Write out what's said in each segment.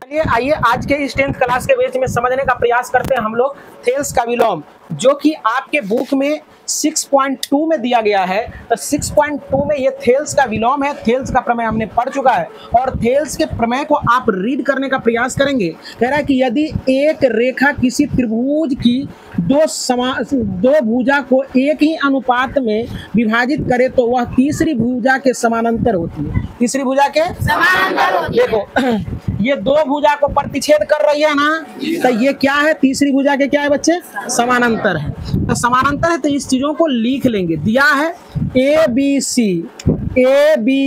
चलिए आइए आज के इस 10th क्लास के बेच में समझने का प्रयास करते हैं हम लोग थेल्स का विलोम, जो कि आपके बुक में 6.2 में दिया गया है। तो 6.2 में ये थेल्स का विलोम है। थेल्स का प्रमेय हमने पढ़ चुका है और थेल्स के प्रमेय को आप रीड करने का प्रयास करेंगे। कह रहा है कि यदि एक रेखा किसी त्रिभुज की दो भुजा को एक ही अनुपात में विभाजित करे तो वह तीसरी भुजा के समानांतर होती है। तीसरी भुजा के समानांतर होती है। देखो ये दो भुजा को प्रतिच्छेद कर रही है ना, तो ये क्या है? तीसरी भुजा के क्या है बच्चे? समानांतर है। तो समानांतर है तो इस चीजों को लिख लेंगे। दिया है ए बी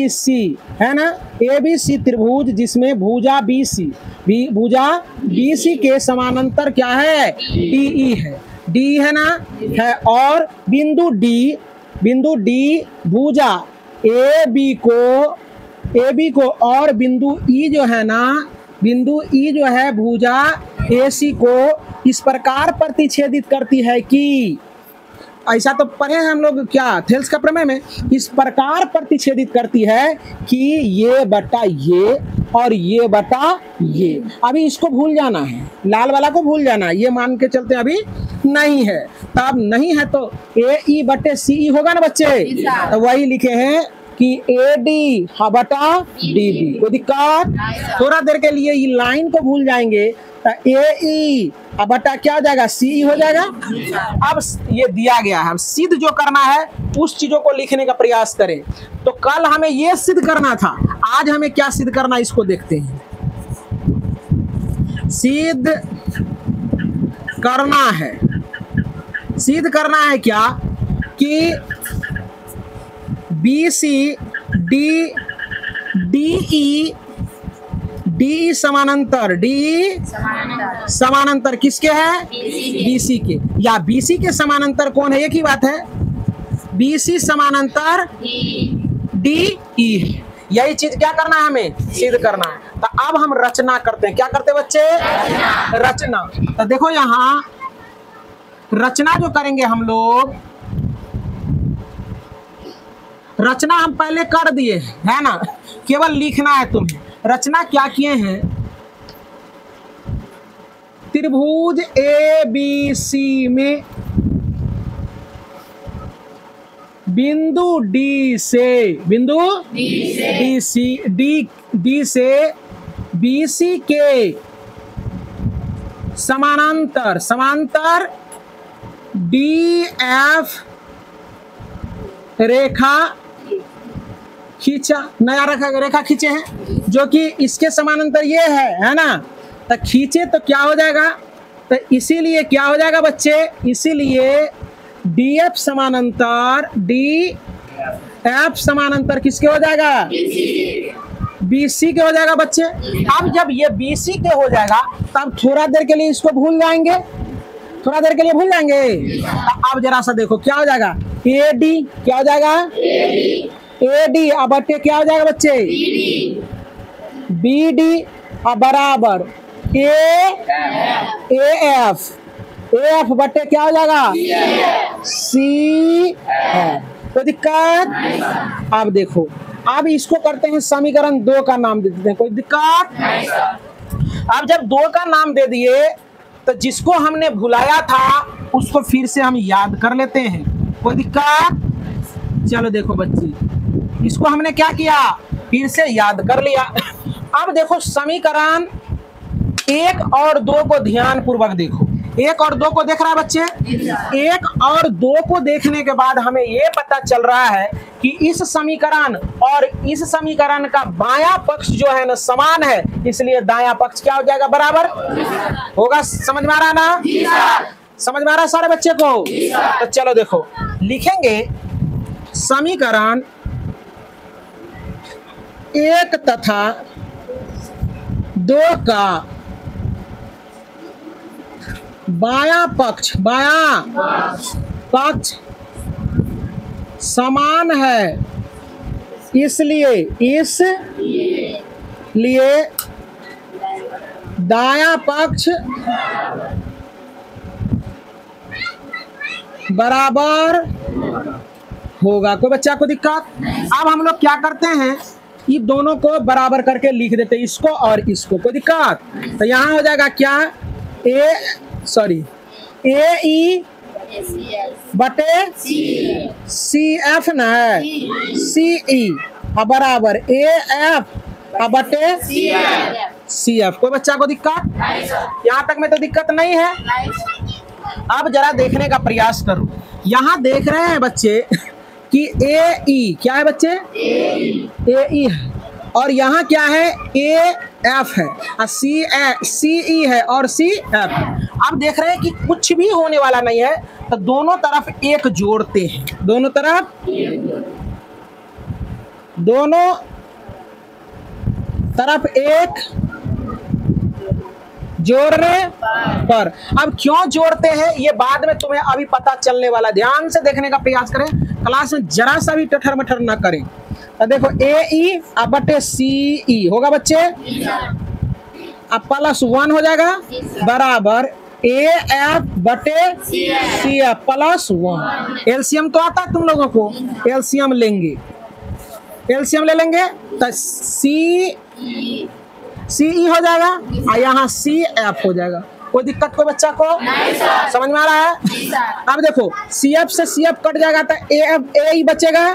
सी है ना, ए बी सी त्रिभुज जिसमें भुजा बी सी के समानांतर क्या है? डी ई है। डी है ना है, और बिंदु डी भुजा ए बी को और बिंदु ई जो है ना, बिंदु ई जो है भुजा ए सी को इस प्रकार प्रतिच्छेदित करती है कि, ऐसा तो पढ़े हैं हम लोग क्या थेल्स का प्रमेय में, इस प्रकार प्रतिच्छेदित करती है कि ये बटा ये और ये बटा ये। अभी इसको भूल जाना है, लाल वाला को भूल जाना है, ये मान के चलते अभी नहीं है। तब नहीं है तो ए ई बटे सी ई होगा ना बच्चे, तो वही लिखे हैं कि ए डी बटा डी बी। कोई दिक्कत? थोड़ा देर के लिए ये लाइन को भूल जाएंगे तो ए ई बटा क्या हो जाएगा? सी ई हो जाएगा। अब ये दिया गया है, अब सिद्ध जो करना है उस चीजों को लिखने का प्रयास करें। तो कल हमें ये सिद्ध करना था, आज हमें क्या सिद्ध करना है इसको देखते हैं। सिद्ध करना है क्या कि बी सी डी ई समानांतर किसके है? बीसी के। या बीसी के समानांतर कौन है? एक ही बात है, बीसी समानांतर डी ई है। यही चीज क्या करना है? हमें सिद्ध करना है। तो अब हम रचना करते हैं। क्या करते हैं बच्चे? रचना। तो देखो यहाँ रचना जो करेंगे हम लोग, रचना हम पहले कर दिए है ना, केवल लिखना है तुम्हें। रचना क्या किए हैं? त्रिभुज ए बी सी में बिंदु डी से बी सी के समानांतर डी एफ रेखा खींचा, नया रेखा खींचे हैं जो कि इसके समानांतर ये है ना। तो खींचे तो क्या हो जाएगा? तो इसीलिए क्या हो जाएगा बच्चे? इसीलिए डी एफ समानांतर किसके हो जाएगा? बीसी के हो जाएगा बच्चे। अब जब ये बीसी के हो जाएगा तब थोड़ा देर के लिए इसको भूल जाएंगे, अब जरा सा देखो क्या हो जाएगा? ए डी क्या हो जाएगा? ए डी अब बटे क्या हो जाएगा बच्चे? बी डी अब बराबर ए एफ बटे क्या हो जाएगा? सी है। तो दिक्कत? अब देखो, अब इसको करते हैं समीकरण 2 का नाम दे देते हैं। कोई दिक्कत? अब जब 2 का नाम दे दिए तो जिसको हमने भुलाया था उसको फिर से हम याद कर लेते हैं। कोई दिक्कत? चलो देखो बच्चे, इसको हमने क्या किया? फिर से याद कर लिया। अब देखो समीकरण 1 और 2 को ध्यान पूर्वक देखो। 1 और 2 को देख रहा है बच्चे? 1 और 2 को देखने के बाद हमें ये पता चल रहा है कि इस समीकरण और इस समीकरण का बायां पक्ष जो है ना समान है, इसलिए दायां पक्ष क्या हो जाएगा? बराबर होगा। समझ में आ रहा ना? समझ में आ रहा सारे बच्चे को? तो चलो देखो, लिखेंगे समीकरण 1 तथा 2 का बायां पक्ष समान है, इसलिए दायां पक्ष बराबर होगा। कोई बच्चा को दिक्कत? अब हम लोग क्या करते हैं, ये दोनों को बराबर करके लिख देते, इसको और इसको, कोई दिक्कत? तो यहाँ हो जाएगा क्या, ए ई बटे सी एफ ना है, सी ई बराबर ए एफ बटे सी एफ। कोई बच्चा को दिक्कत? यहाँ तक में तो दिक्कत नहीं है। अब जरा देखने का प्रयास करो, यहाँ देख रहे हैं बच्चे कि ए ई क्या है बच्चे, ए ई है, और यहाँ क्या है, ए एफ है, सी ई है और सी एफ। अब देख रहे हैं कि कुछ भी होने वाला नहीं है, तो दोनों तरफ एक जोड़ते हैं, दोनों तरफ एक जोड़ने पर। अब क्यों जोड़ते हैं ये बाद में तुम्हें अभी पता चलने वाला, ध्यान से देखने का प्रयास करें, क्लास में जरा सा भी टठर मठर ना करें। तो देखो ए ई बटे सी ई होगा बच्चे, अब +1 हो जाएगा बराबर ए एफ बटे सी एफ +1। एलसीएम तो आता है तुम लोगों को, एलसीएम लेंगे, एलसीएम ले लेंगे तो सी ई हो जाएगा और यहाँ सी एफ हो जाएगा। कोई दिक्कत कोई बच्चा को? समझ में आ रहा है? अब देखो सी एफ से सी एफ कट जाएगा तो ए ई बचेगा,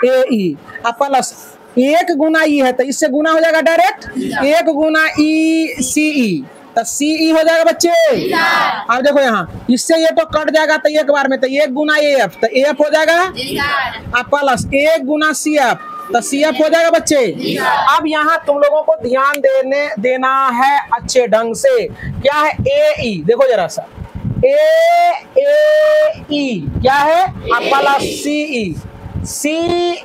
ए ई प्लस 1 गुना ई है तो इससे गुना हो जाएगा डायरेक्ट, 1 गुना ई सी ई तो सी ई हो जाएगा बच्चे। अब देखो यहाँ इससे ये तो कट जाएगा तो एक बार में, तो 1 गुना ए एफ तो एफ हो जाएगा प्लस 1 गुना सी एफ तो सी एफ हो जाएगा बच्चे। अब यहाँ तुम लोगों को ध्यान देना है अच्छे ढंग से, क्या है ए ई, देखो जरा सा ए ई क्या है प्लस सी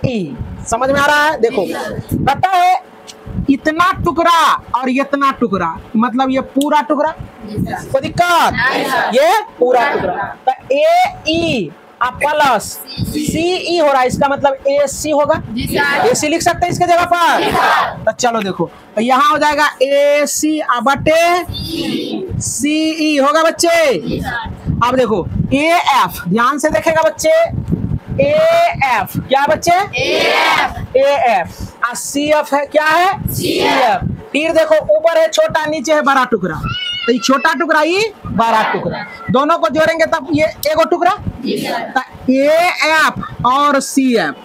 ई, समझ में आ रहा है? देखो पता है इतना टुकड़ा और इतना टुकड़ा, मतलब ये पूरा टुकड़ा, कोई दिक्कत? ये पूरा टुकड़ा तो ए ई प्लस सी ई हो रहा है, इसका मतलब ए सी होगा, ए सी लिख सकते हैं इसके जगह पर। तो चलो देखो तो यहाँ हो जाएगा ए सी बटे सी ई होगा बच्चे। अब देखो ए एफ, ध्यान से देखेगा बच्चे, ए एफ क्या बच्चे, ए एफ सी एफ है, क्या है सी एफ। फिर देखो ऊपर है छोटा, नीचे है बड़ा टुकड़ा, तो ये छोटा टुकड़ा ये बड़ा टुकड़ा, दोनों को जोड़ेंगे तब ये एगो टुकड़ा, तो ए एफ और सी एफ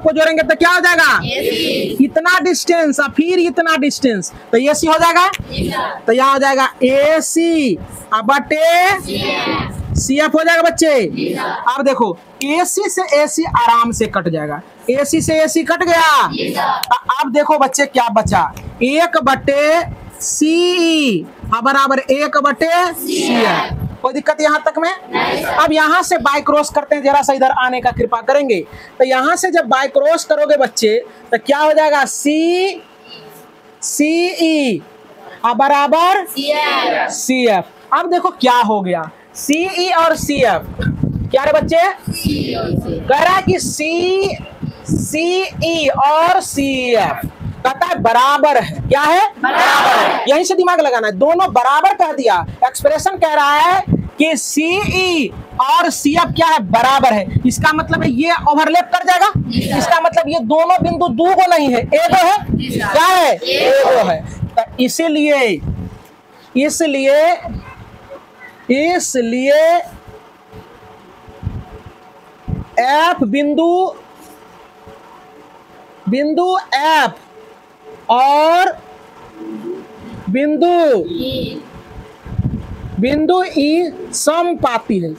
को जोड़ेंगे तो क्या हो जाएगा, इतना डिस्टेंस और फिर इतना डिस्टेंस तो ए सी हो जाएगा। तो यहाँ हो जाएगा ए सी बटे सी एफ हो जाएगा बच्चे। अब देखो ए सी से ए सी आराम से कट जाएगा, ए सी से ए सी कट गया। अब देखो बच्चे क्या बचा, 1 बटे सी ई बराबर 1 बटे सी एफ। कोई दिक्कत यहाँ तक में? अब यहाँ से बाय क्रॉस करते हैं, जरा सा इधर आने का कृपा करेंगे। तो यहाँ से जब बाय क्रॉस करोगे बच्चे तो क्या हो जाएगा, सी ई बराबर सी एफ। अब देखो क्या हो गया, सी ई और सी एफ क्या रे बच्चे, कह रहा है कि सी ई और सी एफ कहता है बराबर है, क्या है बराबर है। यहीं से दिमाग लगाना है, दोनों बराबर कह दिया, एक्सप्रेशन कह रहा है कि सी ई और सी एफ क्या है, बराबर है। इसका मतलब है ये ओवरलैप कर जाएगा, इसका मतलब ये दोनों बिंदु दो को नहीं है, एगो है, क्या है एगो है। तो इसीलिए एफ बिंदु एफ और बिंदु ई समपाती है।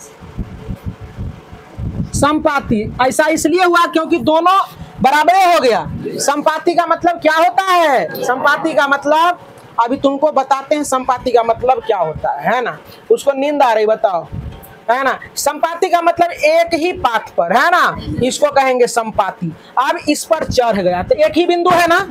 समपाती ऐसा इसलिए हुआ क्योंकि दोनों बराबर हो गया। समपाती का मतलब क्या होता है, समपाती का मतलब अभी तुमको बताते हैं, समपाती का मतलब क्या होता है ना। उसको नींद आ रही, बताओ, है ना। संपाती का मतलब एक ही पाथ पर, है ना, इसको कहेंगे संपाती। अब इस पर चढ़ गया तो एक ही बिंदु है ना,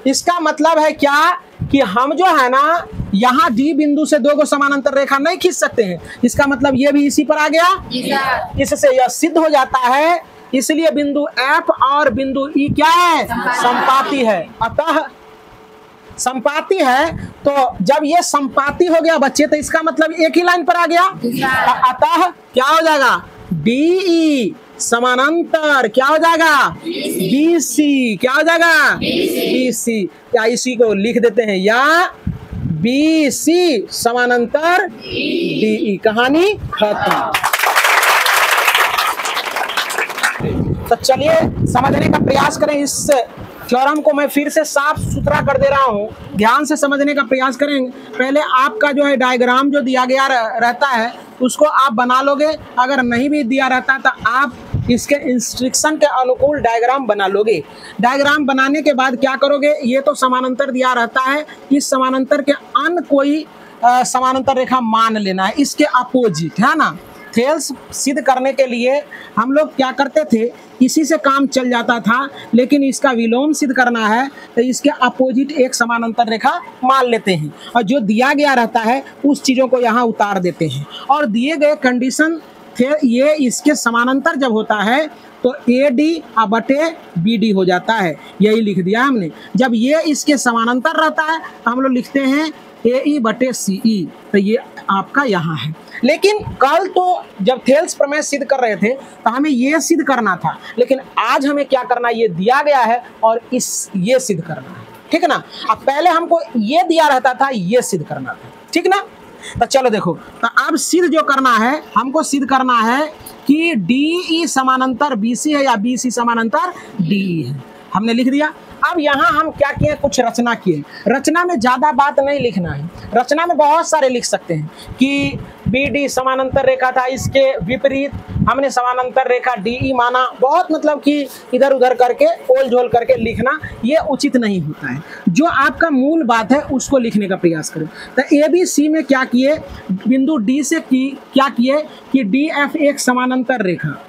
इसका मतलब है क्या कि हम जो है ना यहाँ डी बिंदु से दो को समानांतर रेखा नहीं खींच सकते हैं। इसका मतलब ये भी इसी पर आ गया, इससे यह सिद्ध हो जाता है। इसलिए बिंदु एफ और बिंदु ई क्या है, संपाती है। अतः संपाती है, तो जब ये संपाती हो गया बच्चे तो इसका मतलब एक ही लाइन पर आ गया। अतः क्या हो जाएगा, डी ई समानांतर क्या हो जाएगा, BC। क्या हो जाएगा, BC। या इसी को लिख देते हैं, या BC समानांतर DE। कहानी खत्म। तो चलिए समझने का प्रयास करें। इस थ्योरम को मैं फिर से साफ सुथरा कर दे रहा हूँ, ध्यान से समझने का प्रयास करेंगे। पहले आपका जो है डायग्राम जो दिया गया रहता है उसको आप बना लोगे, अगर नहीं भी दिया रहता तो आप इसके इंस्ट्रक्शन के अनुकूल डायग्राम बना लोगे। डायग्राम बनाने के बाद क्या करोगे, ये तो समानांतर दिया रहता है, इस समानांतर के अन्य कोई समानांतर रेखा मान लेना है, इसके अपोजिट, है ना। थेल्स सिद्ध करने के लिए हम लोग क्या करते थे, इसी से काम चल जाता था, लेकिन इसका विलोम सिद्ध करना है तो इसके अपोजिट एक समानांतर रेखा मान लेते हैं और जो दिया गया रहता है उस चीज़ों को यहाँ उतार देते हैं। और दिए गए कंडीशन थे ये इसके समानांतर जब होता है तो AD बटे BD हो जाता है, यही लिख दिया हमने। जब ये इसके समानांतर रहता है तो हम लोग लिखते हैं AE बटे CE, तो ये आपका यहाँ है। लेकिन कल तो जब थेल्स प्रमेय सिद्ध कर रहे थे तो हमें ये सिद्ध करना था, लेकिन आज हमें क्या करना है, ये दिया गया है और ये सिद्ध करना है, ठीक है ना। अब पहले हमको ये दिया रहता था, ये सिद्ध करना था, ठीक ना। तो चलो देखो, तो अब सिद्ध जो करना है, हमको सिद्ध करना है कि DE समानांतर BC है या BC समानांतर DE है। हमने लिख दिया। अब यहाँ हम क्या किए, कुछ रचना किए। रचना में ज़्यादा बात नहीं लिखना है, रचना में बहुत सारे लिख सकते हैं कि BD समानांतर रेखा था, इसके विपरीत हमने समानांतर रेखा DE माना। बहुत मतलब कि इधर उधर करके ओल झोल करके लिखना ये उचित नहीं होता है। जो आपका मूल बात है उसको लिखने का प्रयास करें। तो ABC में क्या किए, बिंदु D से क्या किए कि DF एक समानांतर रेखा,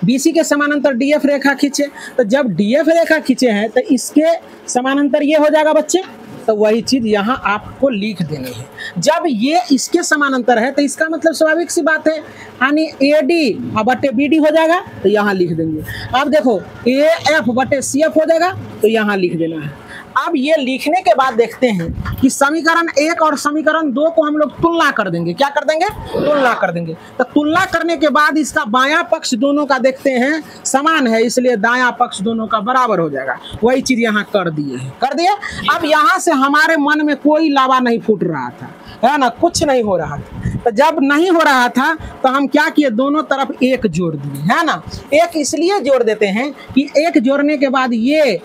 BC के समानांतर DF रेखा खींचे। तो जब DF रेखा खींचे हैं तो इसके समानांतर ये हो जाएगा बच्चे, तो वही चीज यहाँ आपको लिख देनी है। जब ये इसके समानांतर है तो इसका मतलब स्वाभाविक सी बात है, यानी AD बटे BD हो जाएगा, तो यहाँ लिख देंगे। अब देखो AF बटे CF हो जाएगा, तो यहाँ लिख देना है। अब ये लिखने के बाद देखते हैं कि समीकरण 1 और समीकरण 2 को हम लोग तुलना कर देंगे। क्या कर देंगे, तुलना कर देंगे। तो तुलना करने के बाद इसका बायां पक्ष दोनों का देखते हैं समान है, इसलिए दायां पक्ष दोनों का बराबर हो जाएगा। वही चीज यहाँ कर दिए हैं, कर दिए। अब यहाँ से हमारे मन में कोई लावा नहीं फूट रहा था, है ना, कुछ नहीं हो रहा था। तो जब नहीं हो रहा था तो हम क्या किए, दोनों तरफ एक जोड़ दिए, है ना। एक इसलिए जोड़ देते हैं कि एक जोड़ने के बाद ये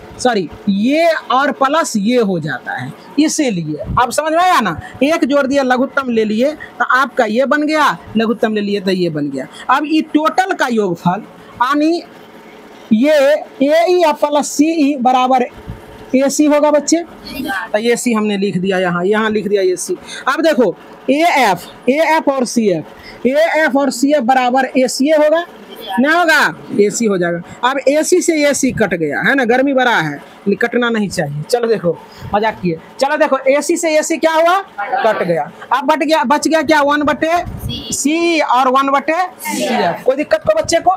और प्लस ये हो जाता है, इसीलिए। अब समझ में आया ना, एक जोड़ दिया, लघुत्तम ले लिए तो आपका ये बन गया, लघुत्तम ले लिए तो ये बन गया। अब ये टोटल का योगफल यानी ये AE प्लस CE बराबर AC होगा बच्चे। तो AC हमने लिख दिया, यहाँ लिख दिया AC। अब देखो AF और CF बराबर ACA होगा ना, होगा AC हो जाएगा। अब AC से AC कट गया, है ना, गर्मी बड़ा है, कटना नहीं चाहिए। चलो देखो, मजाक किए। चलो देखो AC से AC क्या हुआ, कट गया। अब बच गया क्या, 1 बटे CE और 1 बटे CF। कोई दिक्कत को बच्चे को।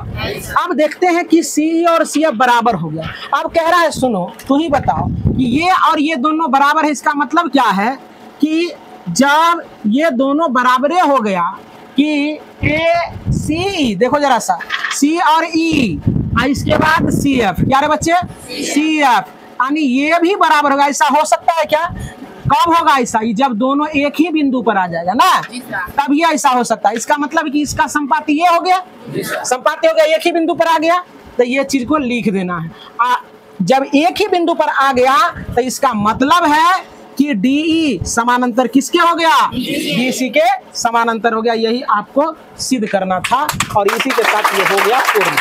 अब देखते हैं कि CE और CF बराबर हो गया। अब कह रहा है सुनो, तू ही बताओ कि ये और ये दोनों बराबर है, इसका मतलब क्या है कि जब ये दोनों बराबरे हो गया कि ACE, देखो जरा सा, C और E, इसके बाद CF, क्या रे बच्चे, CF, यानी ये भी बराबर होगा। ऐसा हो सकता है क्या, कब होगा ऐसा, जब दोनों एक ही बिंदु पर आ जाएगा ना, तब ये ऐसा हो सकता है। इसका मतलब कि इसका संपाती ये हो गया, संपाती हो गया, एक ही बिंदु पर आ गया, तो ये चीज को लिख देना है। जब एक ही बिंदु पर आ गया तो इसका मतलब है कि DE समानांतर किसके हो गया, BC के समानांतर हो गया। यही आपको सिद्ध करना था और इसी के साथ ये हो गया पूर्ण।